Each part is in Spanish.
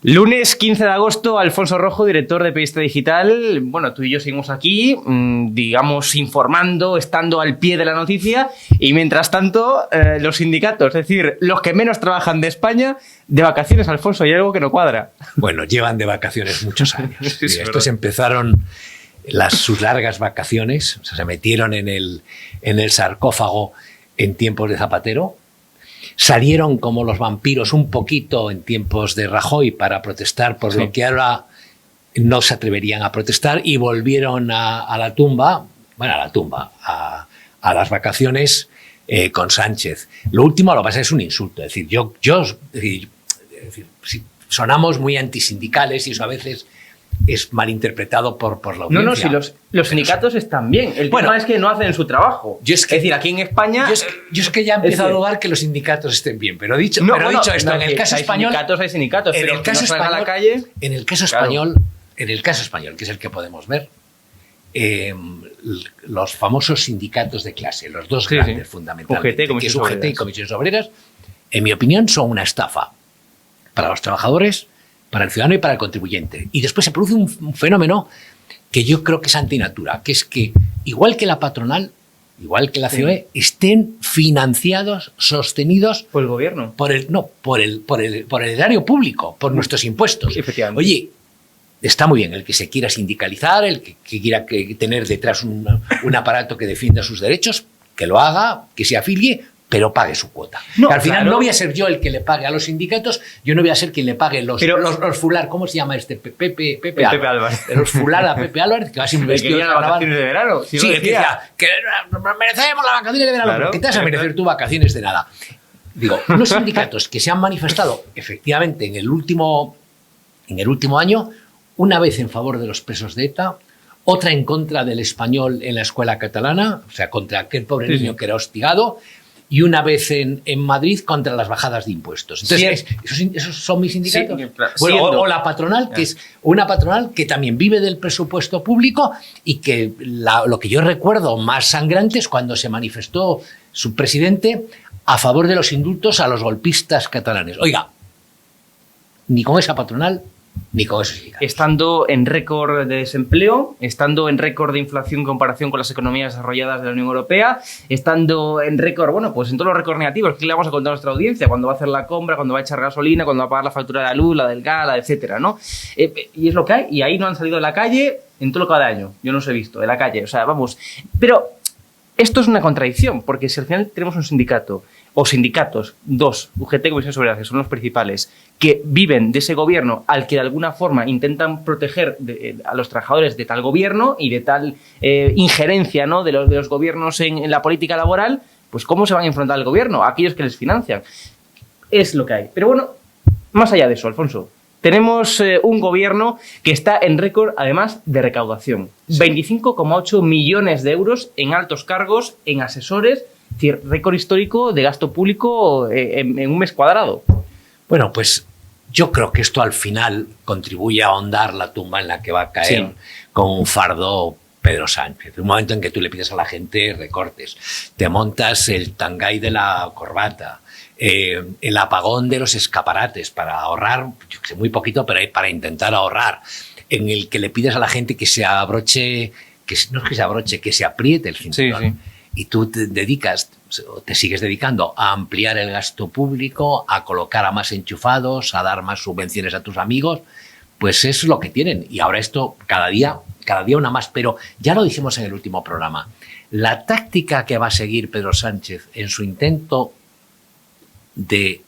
Lunes 15 de agosto, Alfonso Rojo, director de Periodista Digital. Bueno, tú y yo seguimos aquí, digamos, informando, estando al pie de la noticia. Y mientras tanto, los sindicatos, es decir, los que menos trabajan de España, de vacaciones, Alfonso, hay algo que no cuadra. Bueno, llevan de vacaciones muchos años. Sí, Mira, estos empezaron sus largas vacaciones, o sea, se metieron en el sarcófago en tiempos de Zapatero. Salieron como los vampiros un poquito en tiempos de Rajoy para protestar por lo que ahora no se atreverían a protestar y volvieron a la tumba, bueno, a las vacaciones con Sánchez. Lo último, lo que pasa es un insulto. Es decir, si sonamos muy antisindicales y eso a veces es malinterpretado por la audiencia. No, si los sindicatos están bien. El tema es que no hacen su trabajo. Es decir, aquí en España... Yo es que ya empiezo a dudar que los sindicatos estén bien, pero dicho esto, en el caso español... Hay sindicatos, en pero el caso español, a la calle... En el caso español, que es el que podemos ver, los famosos sindicatos de clase, los dos grandes fundamentalmente, que es UGT y Comisiones Obreras, en mi opinión son una estafa para los trabajadores, para el ciudadano y para el contribuyente. Y después se produce un fenómeno que yo creo que es antinatura, que es que, igual que la patronal, igual que la COE, estén financiados, sostenidos por el gobierno. Por el erario público, por nuestros impuestos. Efectivamente. Oye, está muy bien el que se quiera sindicalizar, el que quiera tener detrás un aparato que defienda sus derechos, que lo haga, que se afilie, pero pague su cuota. Al final no voy a ser yo el que le pague a los sindicatos, yo no voy a ser quien le pague los fular, ¿cómo se llama este? Pepe Álvarez. Los fular a Pepe Álvarez, que va sin vestido de vacaciones de verano. Sí, que decía que merecemos las vacaciones de verano, pero ¿qué te vas a merecer tú vacaciones de nada? Digo, unos sindicatos que se han manifestado efectivamente en el último año, una vez en favor de los presos de ETA, otra en contra del español en la escuela catalana, o sea, contra aquel pobre niño que era hostigado, y una vez en Madrid contra las bajadas de impuestos. Entonces, ¿esos son mis sindicatos? Sí, o la patronal, que es una patronal que también vive del presupuesto público y que lo que yo recuerdo más sangrante es cuando se manifestó su presidente a favor de los indultos a los golpistas catalanes. Oiga, ni con esa patronal ni con esos sindicatos. Estando en récord de desempleo, estando en récord de inflación en comparación con las economías desarrolladas de la Unión Europea, estando en récord, bueno, pues en todos los récords negativos, ¿qué le vamos a contar a nuestra audiencia? Cuando va a hacer la compra, cuando va a echar gasolina, cuando va a pagar la factura de la luz, la del gas, etcétera, ¿no? Y es lo que hay, y ahí no han salido de la calle en todo lo que va de año. Yo no los he visto, de la calle, o sea, vamos. Pero esto es una contradicción, porque si al final tenemos un sindicato, o sindicatos, dos, UGT y Comisiones Obreras, que son los principales, que viven de ese gobierno al que de alguna forma intentan proteger a los trabajadores de tal gobierno y de tal injerencia, ¿no?, de los gobiernos en la política laboral, pues ¿cómo se van a enfrentar al gobierno? Aquellos que les financian. Es lo que hay. Pero bueno, más allá de eso, Alfonso, tenemos un gobierno que está en récord, además, de recaudación. Sí. 25,8 millones de euros en altos cargos, en asesores. Es decir, récord histórico de gasto público en un mes cuadrado. Bueno, pues yo creo que esto al final contribuye a ahondar la tumba en la que va a caer con un fardo Pedro Sánchez. Un momento en que tú le pides a la gente recortes, te montas el tangay de la corbata, el apagón de los escaparates para ahorrar, yo sé, muy poquito, pero para intentar ahorrar, en el que le pides a la gente que se abroche, que se apriete el cinturón. Sí. Y tú te sigues dedicando a ampliar el gasto público, a colocar a más enchufados, a dar más subvenciones a tus amigos, pues es lo que tienen. Y ahora esto cada día una más. Pero ya lo dijimos en el último programa, la táctica que va a seguir Pedro Sánchez en su intento de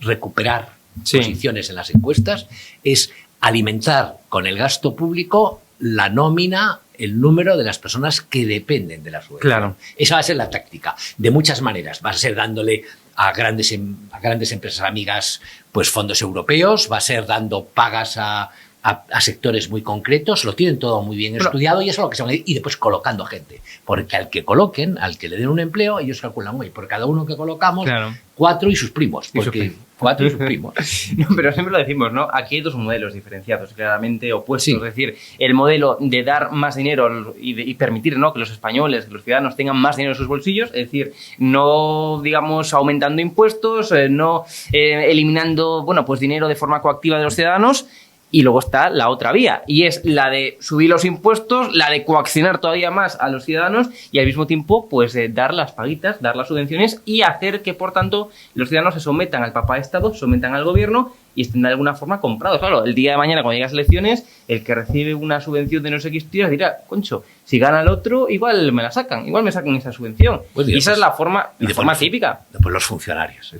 recuperar posiciones en las encuestas es alimentar con el gasto público la nómina, el número de las personas que dependen de la subvención. Claro. Esa va a ser la táctica, de muchas maneras. Va a ser dándole a grandes empresas amigas pues fondos europeos, va a ser dando pagas a a sectores muy concretos, lo tienen todo muy bien estudiado y eso es lo que se van a ir, y después colocando gente. Porque al que coloquen, al que le den un empleo, ellos calculan, oye, por cada uno que colocamos, 4 y sus primos. Porque 4 y sus primos. No, pero siempre lo decimos, ¿no? Aquí hay dos modelos diferenciados, claramente opuestos. Es decir, el modelo de dar más dinero y permitir, ¿no?, que los españoles, que los ciudadanos tengan más dinero en sus bolsillos, es decir, no, digamos, aumentando impuestos, no eliminando, bueno, pues dinero de forma coactiva de los ciudadanos. Y luego está la otra vía, y es la de subir los impuestos, la de coaccionar todavía más a los ciudadanos y al mismo tiempo pues dar las paguitas, dar las subvenciones y hacer que, por tanto, los ciudadanos se sometan al papá Estado, se sometan al gobierno y estén de alguna forma comprados. Claro, el día de mañana, cuando lleguen las elecciones, el que recibe una subvención de no sé qué tíos dirá, concho, si gana el otro, igual me la sacan, igual me sacan esa subvención. Pues y esa es la forma típica. Después los funcionarios.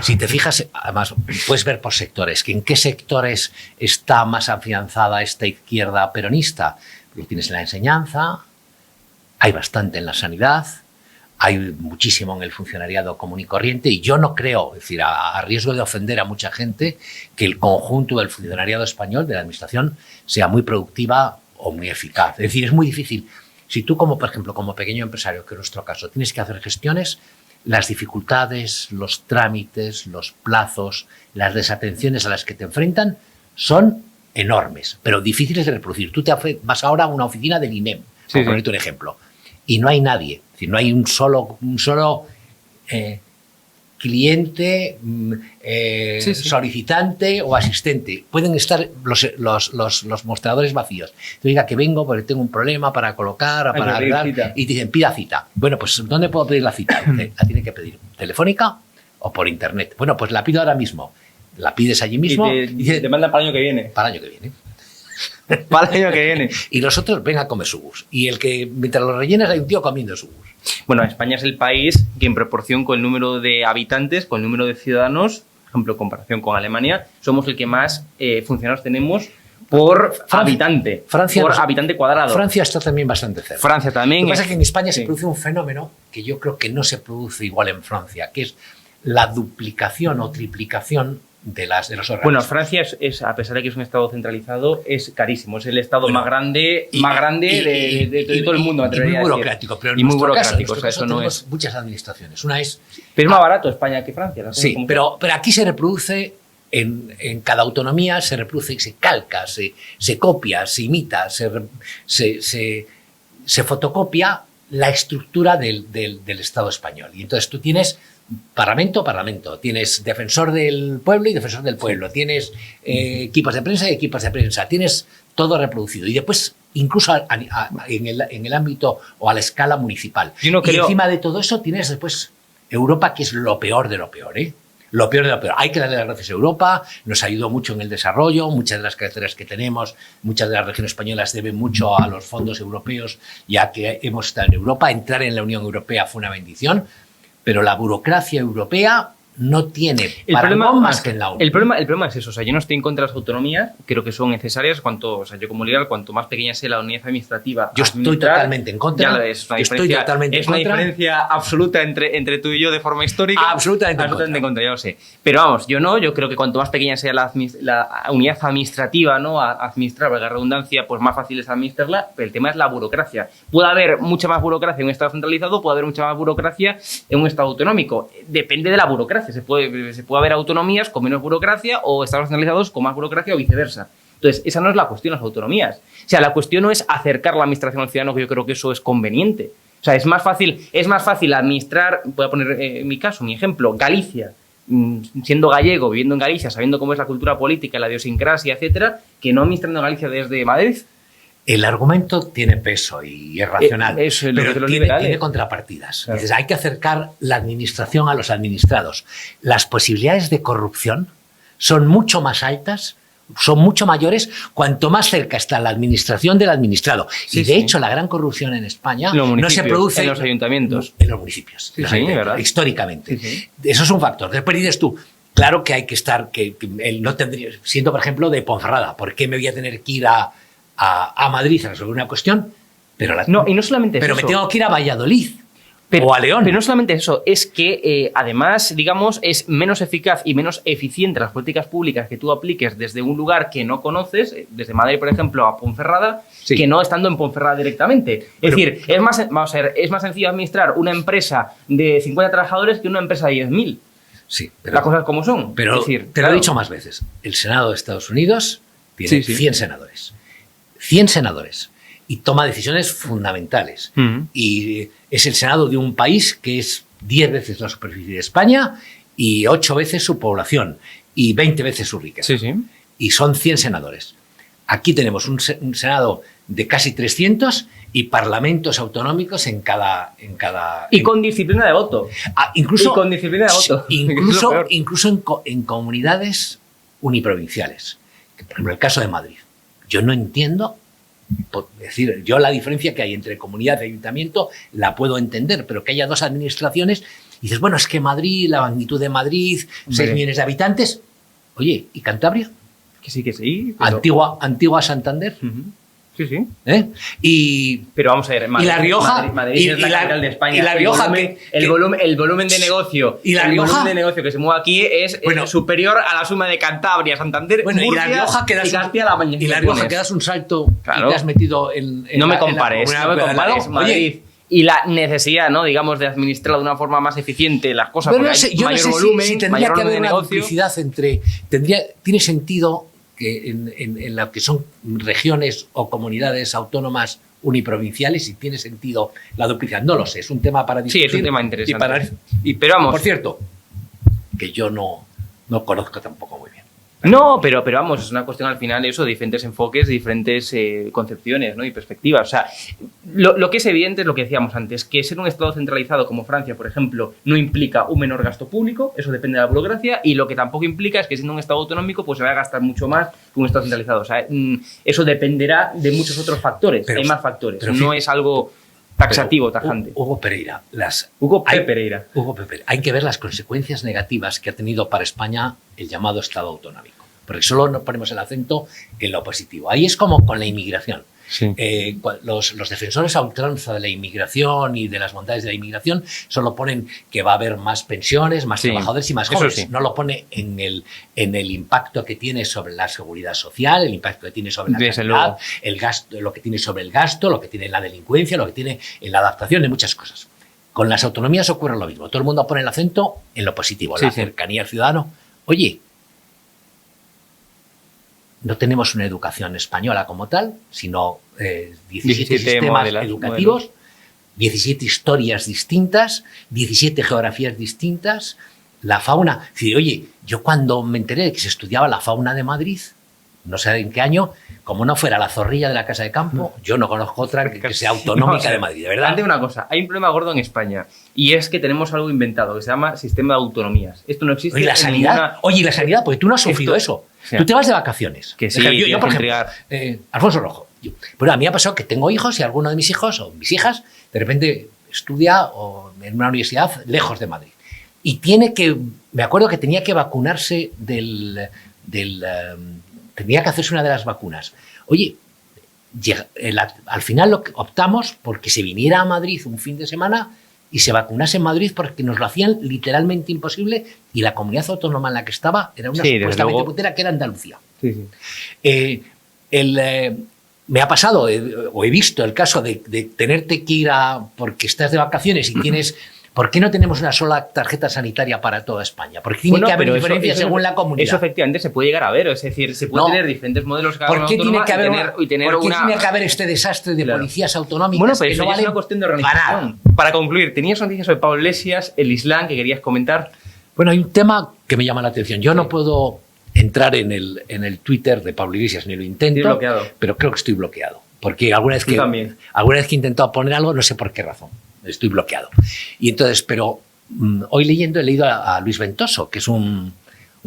Si te fijas, además, puedes ver por sectores, que en qué sectores está más afianzada esta izquierda peronista. Lo tienes en la enseñanza, hay bastante en la sanidad, hay muchísimo en el funcionariado común y corriente, y yo no creo, es decir, a riesgo de ofender a mucha gente, que el conjunto del funcionariado español, de la administración, sea muy productiva o muy eficaz. Es decir, es muy difícil. Si tú, como por ejemplo, como pequeño empresario, que es nuestro caso, tienes que hacer gestiones, las dificultades, los trámites, los plazos, las desatenciones a las que te enfrentan son enormes, pero difíciles de reproducir. Tú vas ahora a una oficina del INEM, por ponerte un ejemplo, y no hay nadie, es decir, no hay un solo cliente, solicitante o asistente. Pueden estar los mostradores vacíos. Tú digas que vengo porque tengo un problema para colocar, para arreglar, y te dicen, pida cita. Bueno, pues ¿dónde puedo pedir la cita? La tiene que pedir telefónica o por internet. Bueno, pues la pido ahora mismo. La pides allí mismo y te mandan para el año que viene. Para el año que viene. Para el año que viene. Y los otros ven a comer su bus. Y el que, mientras lo rellenas, hay un tío comiendo su bus. Bueno, España es el país que, en proporción con el número de habitantes, con el número de ciudadanos, por ejemplo, en comparación con Alemania, somos el que más funcionarios tenemos por habitante. Habitante cuadrado. Francia está también bastante cerca. Francia también. Lo que pasa es que en España se produce un fenómeno que yo creo que no se produce igual en Francia, que es la duplicación o triplicación de los órganos. Bueno, Francia es, a pesar de que es un estado centralizado, es carísimo. Es el estado más grande de todo el mundo. Y muy burocrático. Pero en nuestro caso tenemos muchas administraciones. Una es... Pero es más barato España que Francia. Sí, pero aquí se reproduce, en cada autonomía se reproduce, se calca, se copia, se imita, se fotocopia la estructura del Estado español. Y entonces tú tienes Parlamento, tienes defensor del pueblo y defensor del pueblo, tienes equipos de prensa y equipos de prensa, tienes todo reproducido. Y después, incluso en el ámbito o a la escala municipal. Y encima de todo eso tienes después Europa, que es lo peor de lo peor, ¿eh? Lo peor de lo peor. Hay que darle las gracias a Europa, nos ayudó mucho en el desarrollo, muchas de las carreteras que tenemos, muchas de las regiones españolas deben mucho a los fondos europeos, ya que hemos estado en Europa. Entrar en la Unión Europea fue una bendición, pero la burocracia europea no tiene parangón más que en la ONU. El problema es eso. O sea, yo no estoy en contra de las autonomías, creo que son necesarias. Yo como liberal, cuanto más pequeña sea la unidad administrativa. Yo estoy totalmente en contra. Ya es una diferencia absoluta entre tú y yo de forma histórica. Absolutamente en contra, ya lo sé. Pero vamos, yo creo que cuanto más pequeña sea la unidad administrativa, ¿no? A administrar, valga la redundancia, pues más fácil es administrarla. Pero el tema es la burocracia. Puede haber mucha más burocracia en un estado centralizado, puede haber mucha más burocracia en un estado autonómico. Depende de la burocracia. Se puede haber autonomías con menos burocracia o estados centralizados con más burocracia o viceversa. Entonces, esa no es la cuestión, las autonomías. O sea, la cuestión no es acercar la administración al ciudadano, que yo creo que eso es conveniente. O sea, es más fácil administrar, voy a poner mi ejemplo, Galicia, siendo gallego, viviendo en Galicia, sabiendo cómo es la cultura política, la idiosincrasia, etcétera, que no administrando Galicia desde Madrid. El argumento tiene peso y es racional, pero tiene contrapartidas. Claro. Dices, hay que acercar la administración a los administrados. Las posibilidades de corrupción son mucho más altas, son mucho mayores, cuanto más cerca está la administración del administrado. Sí, y de hecho, la gran corrupción en España no se produce en los ayuntamientos. En los municipios, ¿verdad? Históricamente. Sí. Eso es un factor. Después dices tú, claro que hay que estar, que él no tendría, siendo por ejemplo de Ponferrada, ¿por qué me voy a tener que ir a Madrid a resolver una cuestión? Pero y no solamente pero eso. me tengo que ir a Valladolid o a León. Pero no solamente eso, es que además, digamos, es menos eficaz y menos eficiente las políticas públicas que tú apliques desde un lugar que no conoces, desde Madrid, por ejemplo, a Ponferrada, Sí. que no estando en Ponferrada directamente. Es decir, vamos a ver, es más sencillo administrar una empresa de 50 trabajadores que una empresa de 10.000. Sí, pero, Las cosas como son. pero es decir, te lo he dicho más veces. El Senado de Estados Unidos tiene Sí, sí. 100 senadores. 100 senadores. Y toma decisiones fundamentales. Y es el Senado de un país que es 10 veces la superficie de España y 8 veces su población y 20 veces su riqueza. Sí, sí. Y son 100 senadores. Aquí tenemos un Senado de casi 300 y parlamentos autonómicos en cada... Y con disciplina de voto. incluso, y con disciplina de voto. Incluso en comunidades uniprovinciales. Por ejemplo, el caso de Madrid. Yo no entiendo, es decir, yo la diferencia que hay entre comunidad y ayuntamiento la puedo entender, pero que haya dos administraciones y dices, bueno, es que Madrid, la magnitud de Madrid, 6 millones de habitantes. Oye, ¿y Cantabria? Que sí. Pero... Antigua Santander. Sí, sí. Pero vamos a ver, Madrid, y La Rioja, Madrid es la capital de España. Y La Rioja, el volumen de negocio, y La Rioja, el volumen de negocio que se mueve aquí es superior a la suma de Cantabria, Santander, Murcia, y La Rioja que y Castilla-La Mancha. Y La Rioja que das un salto claro. y te has metido en no me compares, Madrid. Y la necesidad, ¿no? Digamos, de administrar de una forma más eficiente las cosas, pero porque hay mayor volumen, si tendría mayor que haber de una negocio. duplicidad entre... tiene sentido que en lo que son regiones o comunidades autónomas uniprovinciales, si tiene sentido la duplicidad. No lo sé, es un tema para discutir. Sí, es un tema interesante. Pero vamos... Por cierto, que yo no conozco tampoco muy bien. No, pero vamos, es una cuestión al final eso, de diferentes enfoques, de diferentes concepciones, ¿no? Y perspectivas. O sea, lo que es evidente es lo que decíamos antes, que ser un Estado centralizado como Francia, por ejemplo, no implica un menor gasto público, eso depende de la burocracia, y lo que tampoco implica es que siendo un Estado autonómico pues se vaya a gastar mucho más que un Estado centralizado. O sea, eso dependerá de muchos otros factores, hay más factores, no es algo taxativo, tajante. Hugo Pereira. Hugo Pereira. Hay que ver las consecuencias negativas que ha tenido para España el llamado Estado autonómico. Porque solo nos ponemos el acento en lo positivo. Ahí es como con la inmigración. Sí. Los defensores a ultranza de la inmigración y de las bondades de la inmigración solo ponen que va a haber más pensiones, más trabajadores y más jóvenes. Sí. No lo pone en el impacto que tiene sobre la seguridad social, el impacto que tiene sobre la calidad, el gasto, lo que tiene sobre el gasto, lo que tiene en la delincuencia, lo que tiene en la adaptación de muchas cosas. Con las autonomías ocurre lo mismo. Todo el mundo pone el acento en lo positivo, la cercanía al ciudadano. Oye, no tenemos una educación española como tal, sino 17 sistemas educativos, 17 historias distintas, 17 geografías distintas, la fauna. Sí, oye, yo cuando me enteré de que se estudiaba la fauna de Madrid, no sé en qué año, como no fuera la zorrilla de la Casa de Campo, yo no conozco otra que sea autonómica de Madrid, de verdad. Ante una cosa, hay un problema gordo en España y es que tenemos algo inventado que se llama sistema de autonomías. Esto no existe. Oye, la sanidad, la sanidad, porque tú no has sufrido eso. Sí. Tú te vas de vacaciones. Que sí, yo por ejemplo, Alfonso Rojo. Bueno, a mí me ha pasado que tengo hijos y alguno de mis hijos o mis hijas de repente estudia en una universidad lejos de Madrid. Y me acuerdo que tenía que vacunarse tenía que hacerse una de las vacunas. Oye, al final optamos porque se viniera a Madrid un fin de semana y se vacunase en Madrid porque nos lo hacían literalmente imposible y la comunidad autónoma en la que estaba era una supuestamente puntera que era Andalucía. Sí. Me ha pasado, o he visto el caso de tenerte que ir porque estás de vacaciones y tienes... ¿Por qué no tenemos una sola tarjeta sanitaria para toda España? Porque tiene que haber diferencias según la comunidad. Eso efectivamente se puede llegar a ver, es decir, se puede tener diferentes modelos cada ¿Por qué tiene que haber este desastre de policías autonómicas? Bueno, pero eso es una cuestión de organización. Para concluir, tenías noticias sobre Pablo Iglesias, el Islam, que querías comentar. Bueno, hay un tema que me llama la atención. Yo no puedo entrar en el Twitter de Pablo Iglesias, ni lo intento, pero creo que estoy bloqueado. Porque alguna vez que he intentado poner algo, no sé por qué razón. Estoy bloqueado. Y entonces, pero hoy he leído a Luis Ventoso, que es un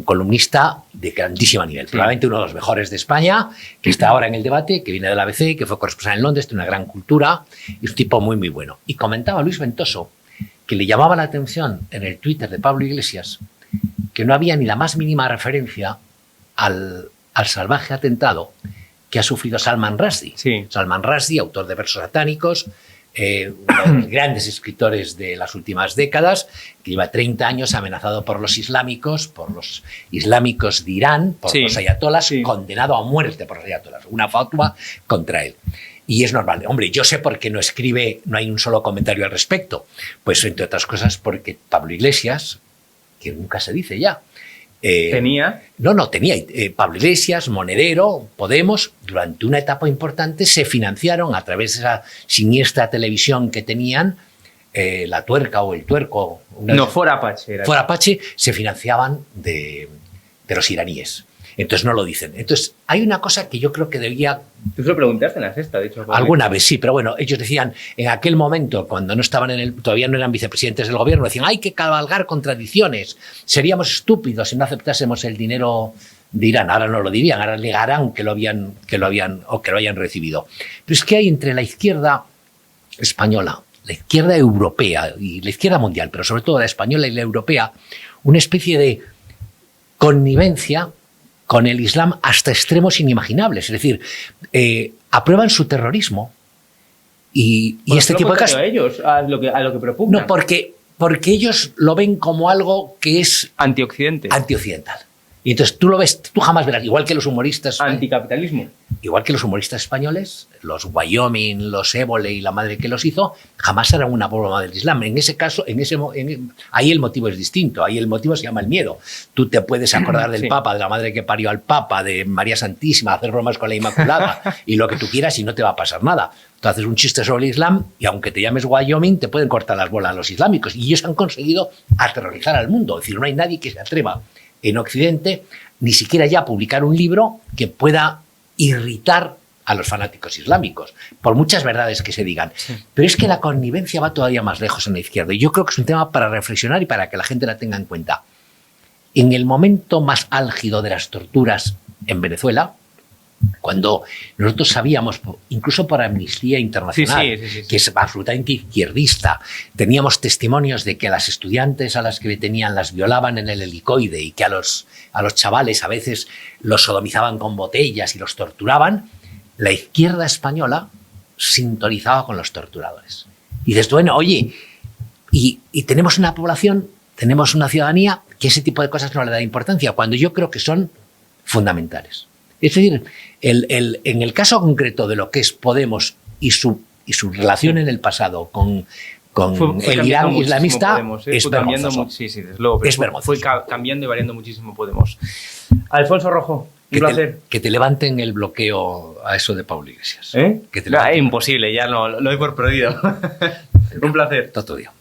columnista de grandísimo nivel, probablemente uno de los mejores de España, que está ahora en el debate, que viene de la ABC, que fue corresponsal en Londres, tiene una gran cultura, y es un tipo muy, muy bueno. Y comentaba Luis Ventoso que le llamaba la atención en el Twitter de Pablo Iglesias que no había ni la más mínima referencia al salvaje atentado que ha sufrido Salman Rushdie. Sí. Salman Rushdie, autor de versos satánicos, uno de los grandes escritores de las últimas décadas, que lleva 30 años amenazado por los islámicos de Irán, por los ayatolás, condenado a muerte por los ayatolás. Una fatwa contra él. Y es normal. Hombre, yo sé por qué no escribe, no hay un solo comentario al respecto. Pues entre otras cosas porque Pablo Iglesias, que nunca se dice ya. ¿Tenía? No tenía. Pablo Iglesias, Monedero, Podemos, durante una etapa importante se financiaron a través de esa siniestra televisión que tenían, La Tuerca o El Tuerco. Fora Apache. Fora Apache, se financiaban de los iraníes. Entonces no lo dicen. Entonces hay una cosa que yo creo que debía... Tú se lo preguntaste en la sexta, de hecho. Alguna vez sí, pero bueno, ellos decían, en aquel momento, cuando no estaban todavía no eran vicepresidentes del gobierno, decían, hay que cabalgar contradicciones, seríamos estúpidos si no aceptásemos el dinero de Irán. Ahora no lo dirían, ahora negarán que lo hayan recibido. Pero es que hay entre la izquierda española, la izquierda europea y la izquierda mundial, pero sobre todo la española y la europea, una especie de connivencia con el Islam hasta extremos inimaginables. Es decir, aprueban su terrorismo y este tipo de casos. ¿A ellos? ¿A lo que propugnan? No, porque ellos lo ven como algo que es antioccidental. Y entonces tú lo ves, tú jamás verás, igual que los humoristas... Anticapitalismo. Igual que los humoristas españoles, los Wyoming, los Évole y la madre que los hizo, jamás harán una broma del Islam. En ese caso, ahí el motivo es distinto, ahí el motivo se llama el miedo. Tú te puedes acordar del Papa, de la madre que parió al Papa, de María Santísima, hacer bromas con la Inmaculada y lo que tú quieras y no te va a pasar nada. Tú haces un chiste sobre el Islam y aunque te llames Wyoming, te pueden cortar las bolas los islámicos. Y ellos han conseguido aterrorizar al mundo. Es decir, no hay nadie que se atreva en Occidente, ni siquiera ya publicar un libro que pueda irritar a los fanáticos islámicos, por muchas verdades que se digan. Sí. Pero es que la connivencia va todavía más lejos en la izquierda y yo creo que es un tema para reflexionar y para que la gente la tenga en cuenta. En el momento más álgido de las torturas en Venezuela, cuando nosotros sabíamos, incluso por Amnistía Internacional, que es absolutamente izquierdista, teníamos testimonios de que a las estudiantes a las que tenían las violaban en el helicoide y que a los chavales a veces los sodomizaban con botellas y los torturaban, la izquierda española sintonizaba con los torturadores. Y dices, bueno, oye, y tenemos una población, tenemos una ciudadanía que ese tipo de cosas no le da importancia, cuando yo creo que son fundamentales. Es decir, en el caso concreto de lo que es Podemos y su relación en el pasado con el Irán islamista, Podemos, es vergonzoso. Es vergonzoso. Fue cambiando y variando muchísimo Podemos. Alfonso Rojo, un placer. Que te levanten el bloqueo a eso de Pablo Iglesias. Es imposible, ya lo doy por perdido. Un placer. Todo día.